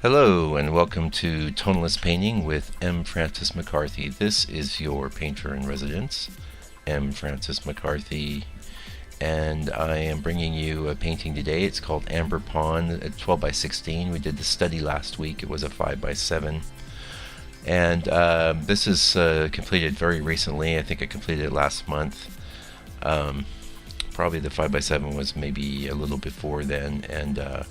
Hello and welcome to Tonalist Painting with M. Francis McCarthy. This is your painter in residence, M. Francis McCarthy, and I am bringing you a painting today. It's called Amber Pond at 12 by 16. We did the study last week. It was a 5 by 7. And this is completed very recently. I think I completed it last month. Probably the 5 by 7 was maybe a little before then, and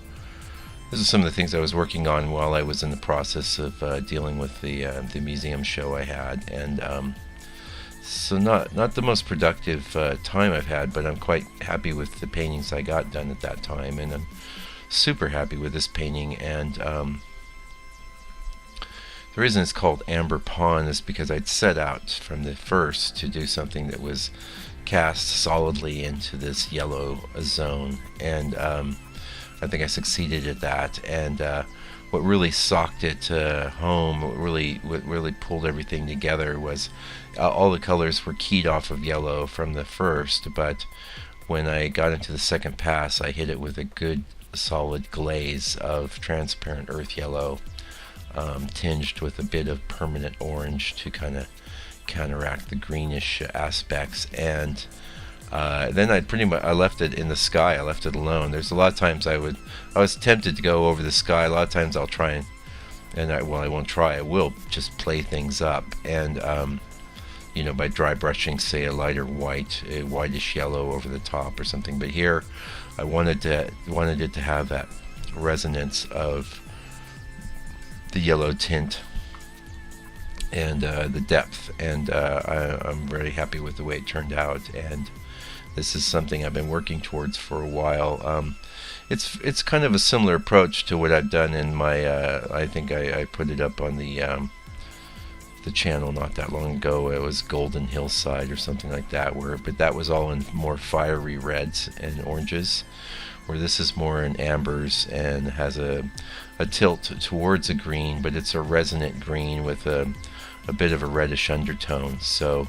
this is some of the things I was working on while I was in the process of dealing with the museum show I had, and so not the most productive time I've had, but I'm quite happy with the paintings I got done at that time, and I'm super happy with this painting. And the reason it's called Amber Pond is because I'd set out from the first to do something that was cast solidly into this yellow zone, and I think I succeeded at that. And what really socked it home, what really pulled everything together was all the colors were keyed off of yellow from the first, but when I got into the second pass, I hit it with a good solid glaze of transparent earth yellow, tinged with a bit of permanent orange to kind of counteract the greenish aspects. And then I left it in the sky. I left it alone. There's a lot of times I was tempted to go over the sky. A lot of times I'll try I won't try. I will just play things up, and by dry brushing, say a lighter white, a whitish yellow over the top or something. But here, I wanted it to have that resonance of the yellow tint and the depth, and I'm very happy with the way it turned out. And this is something I've been working towards for a while. It's kind of a similar approach to what I've done in my I think I put it up on the channel not that long ago. It was Golden Hillside or something like that, but that was all in more fiery reds and oranges, where this is more in ambers and has a tilt towards a green, but it's a resonant green with a bit of a reddish undertone. So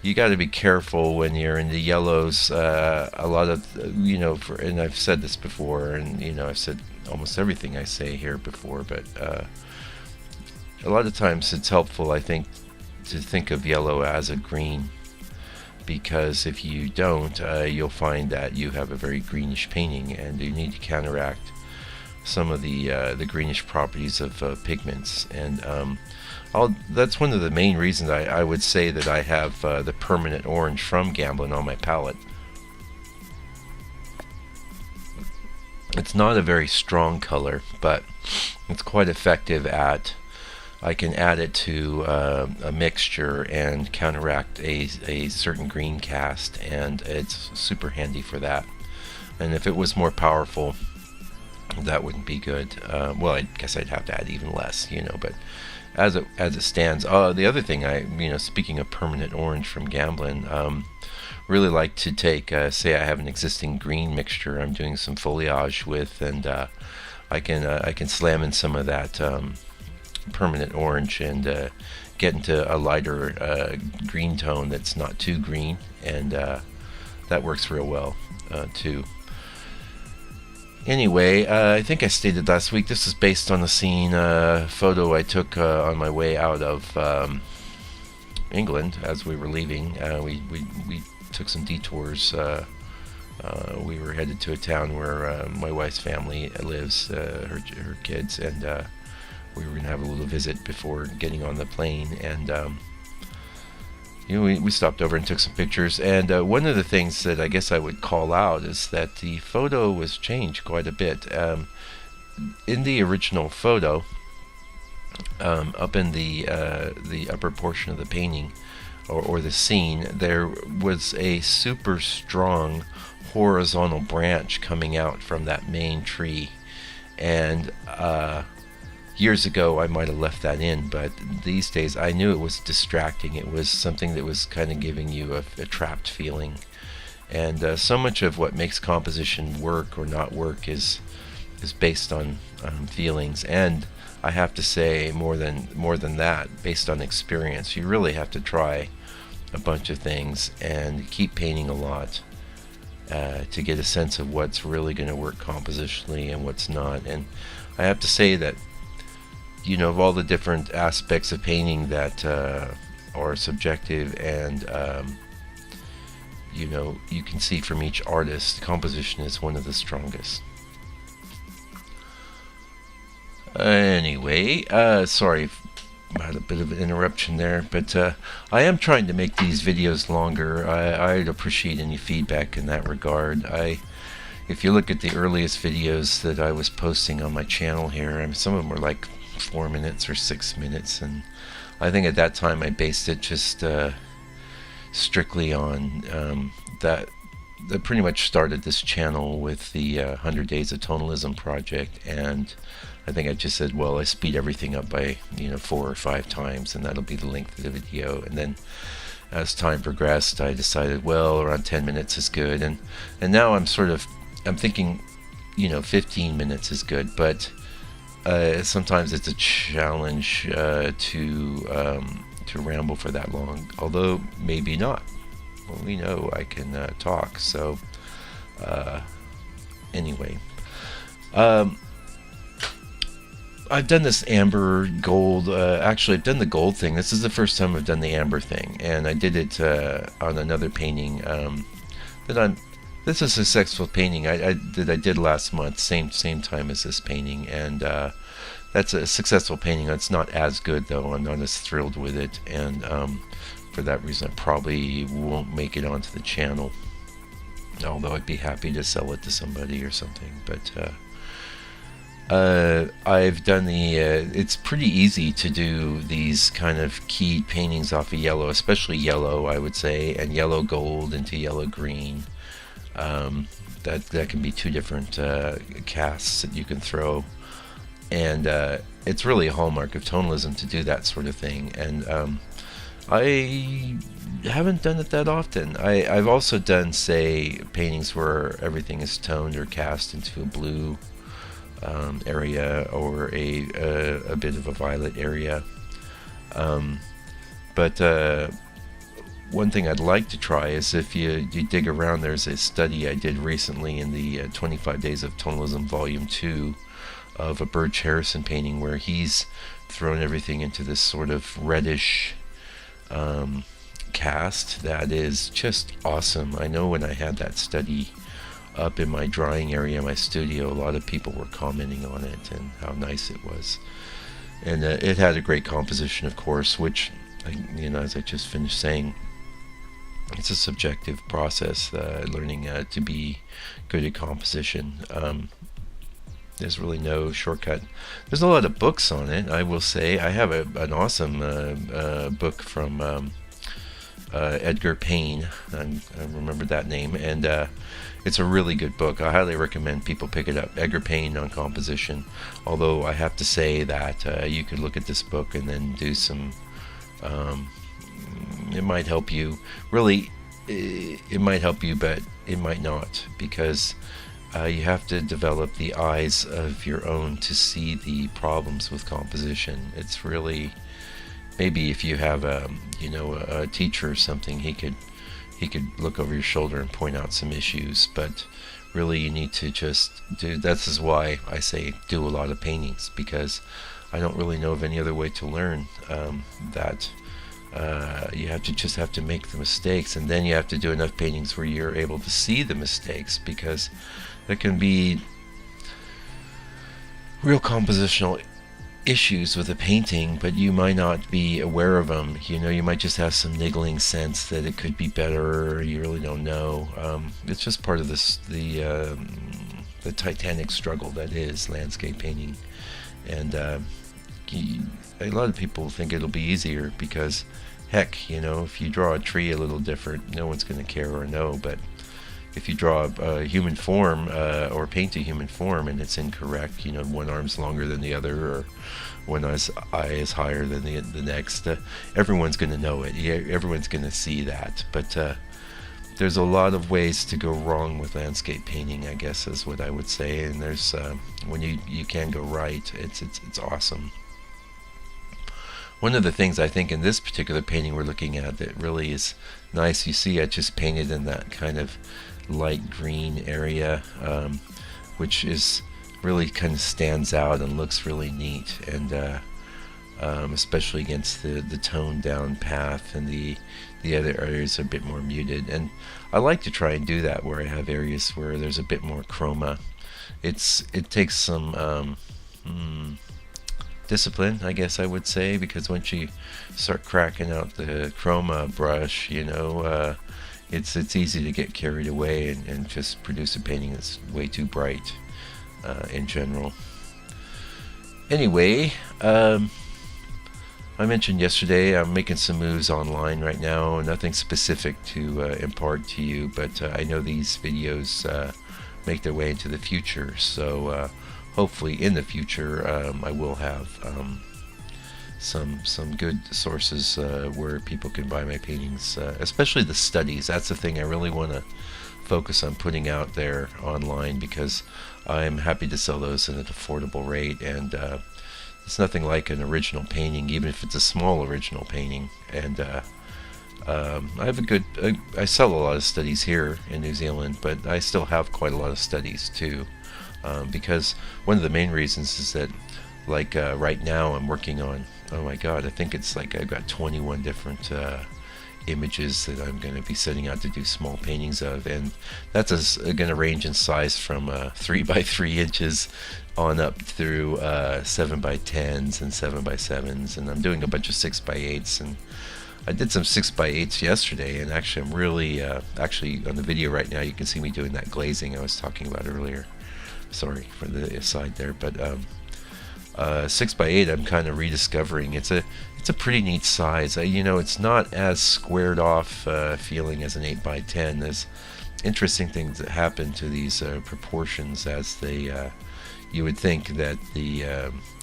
you got to be careful when you're in the yellows. A lot of, and I've said this before, and I've said almost everything I say here before, but a lot of times it's helpful, I think, to think of yellow as a green, because if you don't, you'll find that you have a very greenish painting, and you need to counteract some of the greenish properties of pigments. And that's one of the main reasons I would say that I have the permanent orange from Gamblin on my palette. It's not a very strong color, but it's quite effective at, I can add it to a mixture and counteract a certain green cast, and it's super handy for that. And if it was more powerful, that wouldn't be good. Well, I guess I'd have to add even less, but as it stands. The other thing, speaking of permanent orange from Gamblin, really like to take, say I have an existing green mixture I'm doing some foliage with, and I can slam in some of that permanent orange and get into a lighter green tone that's not too green, and that works real well too. Anyway, I think I stated last week, this is based on a scene photo I took on my way out of England as we were leaving. We took some detours. We were headed to a town where my wife's family lives, her kids, and we were going to have a little visit before getting on the plane. And we stopped over and took some pictures, and one of the things that I guess I would call out is that the photo was changed quite a bit. In the original photo, up in the upper portion of the painting, or the scene, there was a super strong horizontal branch coming out from that main tree, and years ago I might have left that in, but these days I knew it was distracting. It was something that was kind of giving you a trapped feeling. And so much of what makes composition work or not work is based on feelings, and I have to say more than that, based on experience. You really have to try a bunch of things and keep painting a lot to get a sense of what's really going to work compositionally and what's not. And I have to say that, of all the different aspects of painting that are subjective and you can see from each artist, composition is one of the strongest. Anyway, sorry, I had a bit of an interruption there, but I am trying to make these videos longer. I'd appreciate any feedback in that regard. If you look at the earliest videos that I was posting on my channel here, some of them were like 4 minutes or 6 minutes, and I think at that time I based it just strictly on that pretty much started this channel with the 100 Days of Tonalism project, and I think I just said, well, I speed everything up by 4 or 5 times, and that'll be the length of the video. And then as time progressed, I decided, well, around 10 minutes is good, and now I'm thinking 15 minutes is good, but sometimes it's a challenge to ramble for that long, although maybe not. Well, we know I can talk, so anyway. I've done this amber gold, actually I've done the gold thing. This is the first time I've done the amber thing, and I did it on another painting this is a successful painting I did last month, same time as this painting, and that's a successful painting. It's not as good though, I'm not as thrilled with it, and for that reason I probably won't make it onto the channel, although I'd be happy to sell it to somebody or something. But I've done it's pretty easy to do these kind of keyed paintings off of yellow, especially yellow, I would say, and yellow gold into yellow green. That can be 2 different casts that you can throw, and it's really a hallmark of tonalism to do that sort of thing, and I haven't done it that often. I've also done, say, paintings where everything is toned or cast into a blue area, or a bit of a violet area, but one thing I'd like to try is, if you dig around, there's a study I did recently in the 25 Days of Tonalism Volume 2 of a Burge Harrison painting, where he's thrown everything into this sort of reddish cast that is just awesome. I know when I had that study up in my drawing area in my studio, a lot of people were commenting on it and how nice it was, and it had a great composition, of course, which as I just finished saying, it's a subjective process, learning to be good at composition. There's really no shortcut. There's a lot of books on it, I will say. I have an awesome book from Edgar Payne. I remember that name, and it's a really good book. I highly recommend people pick it up. Edgar Payne on composition. Although I have to say that you could look at this book and then do some it might help you. Really, it might help you, but it might not, because you have to develop the eyes of your own to see the problems with composition. It's really, maybe if you have a teacher or something, he could look over your shoulder and point out some issues, but really you need to just do. This is why I say do a lot of paintings, because I don't really know of any other way to learn that. You have to make the mistakes, and then you have to do enough paintings where you're able to see the mistakes, because there can be real compositional issues with a painting, but you might not be aware of them. You might just have some niggling sense that it could be better, or you really don't know. It's just part of the titanic struggle that is landscape painting, and a lot of people think it'll be easier because, heck, if you draw a tree a little different, no one's going to care or know. But if you draw a human form or paint a human form and it's incorrect, one arm's longer than the other, or one eye is higher than the next, everyone's going to know it. Everyone's going to see that. But there's a lot of ways to go wrong with landscape painting, I guess is what I would say. And there's when you can go right, it's awesome. One of the things I think in this particular painting we're looking at that really is nice, you see I just painted in that kind of light green area, which is really kind of stands out and looks really neat, and especially against the toned down path, and the other areas are a bit more muted. And I like to try and do that where I have areas where there's a bit more chroma. It takes some discipline, I guess I would say, because once you start cracking out the chroma brush, it's easy to get carried away and just produce a painting that's way too bright in general. Anyway, I mentioned yesterday I'm making some moves online right now. Nothing specific to impart to you, but I know these videos make their way into the future. So hopefully in the future I will have some good sources where people can buy my paintings, especially the studies. That's the thing I really want to focus on putting out there online, because I'm happy to sell those at an affordable rate, and it's nothing like an original painting, even if it's a small original painting. And I have I sell a lot of studies here in New Zealand, but I still have quite a lot of studies too, because one of the main reasons is that, like right now I'm working on, oh my god, I think it's like I've got 21 different images that I'm going to be setting out to do small paintings of, and that's going to range in size from 3 by 3 inches on up through 7 by 10s and 7 by 7s, and I'm doing a bunch of 6 by 8s, and I did some 6 by 8s yesterday, and actually I'm really actually on the video right now you can see me doing that glazing I was talking about earlier. Sorry for the aside there, but 6 by 8 I'm kind of rediscovering. It's a pretty neat size. It's not as squared off feeling as an 8 by 10. There's interesting things that happen to these proportions as they you would think that the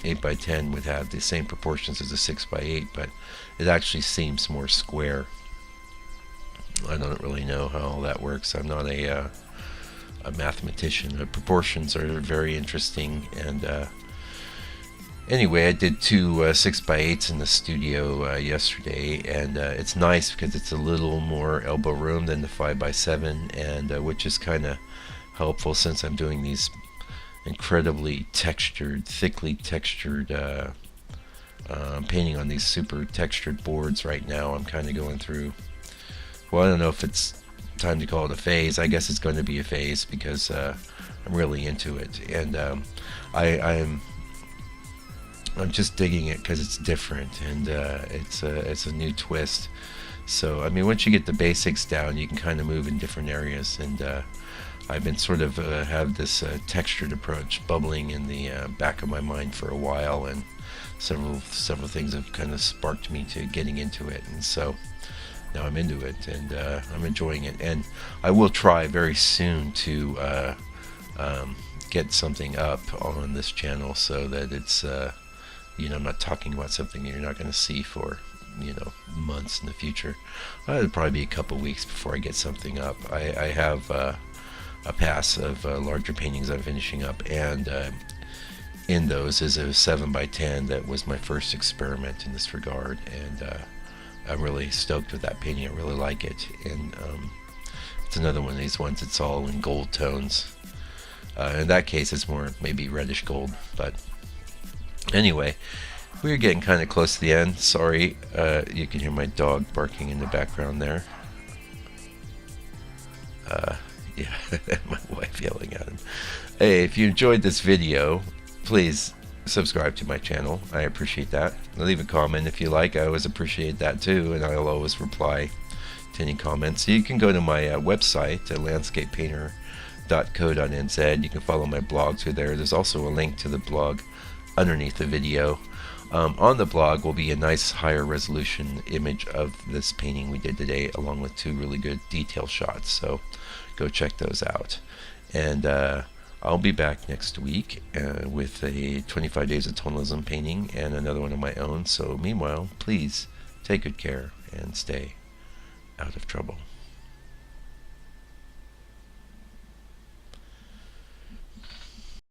8 by 10 would have the same proportions as a 6 by 8, but it actually seems more square. I don't really know how all that works. I'm not a mathematician. The proportions are very interesting, and anyway, I did two 6 by 8s in the studio yesterday, and it's nice because it's a little more elbow room than the 5 by 7, and which is kind of helpful since I'm doing these incredibly textured, thickly textured painting on these super textured boards right now. I'm kind of going through, well, I don't know if it's time to call it a phase. I guess it's going to be a phase because I'm really into it, and I'm just digging it because it's different, and it's a new twist. So I mean, once you get the basics down, you can kind of move in different areas, and I've been sort of have this textured approach bubbling in the back of my mind for a while, and several things have kind of sparked me to getting into it, and so now I'm into it, and I'm enjoying it. And I will try very soon to get something up on this channel so that it's I'm not talking about something you're not going to see for months in the future. It'll probably be a couple weeks before I get something up. I have a pass of larger paintings I'm finishing up, and in those is a 7 by 10 that was my first experiment in this regard, and I'm really stoked with that painting. I really like it, and it's another one of these ones. It's all in gold tones. In that case, it's more maybe reddish gold, but anyway, we're getting kind of close to the end. Sorry, you can hear my dog barking in the background there. Yeah, my wife yelling at him. Hey, if you enjoyed this video, please subscribe to my channel. I appreciate that. Leave a comment if you like. I always appreciate that too, and I'll always reply to any comments. So you can go to my website at landscapepainter.co.nz. You can follow my blog through there. There's also a link to the blog underneath the video. On the blog will be a nice higher resolution image of this painting we did today, along with 2 really good detail shots, so go check those out. And I'll be back next week with a 25 Days of Tonalism painting and another one of my own. So meanwhile, please take good care and stay out of trouble.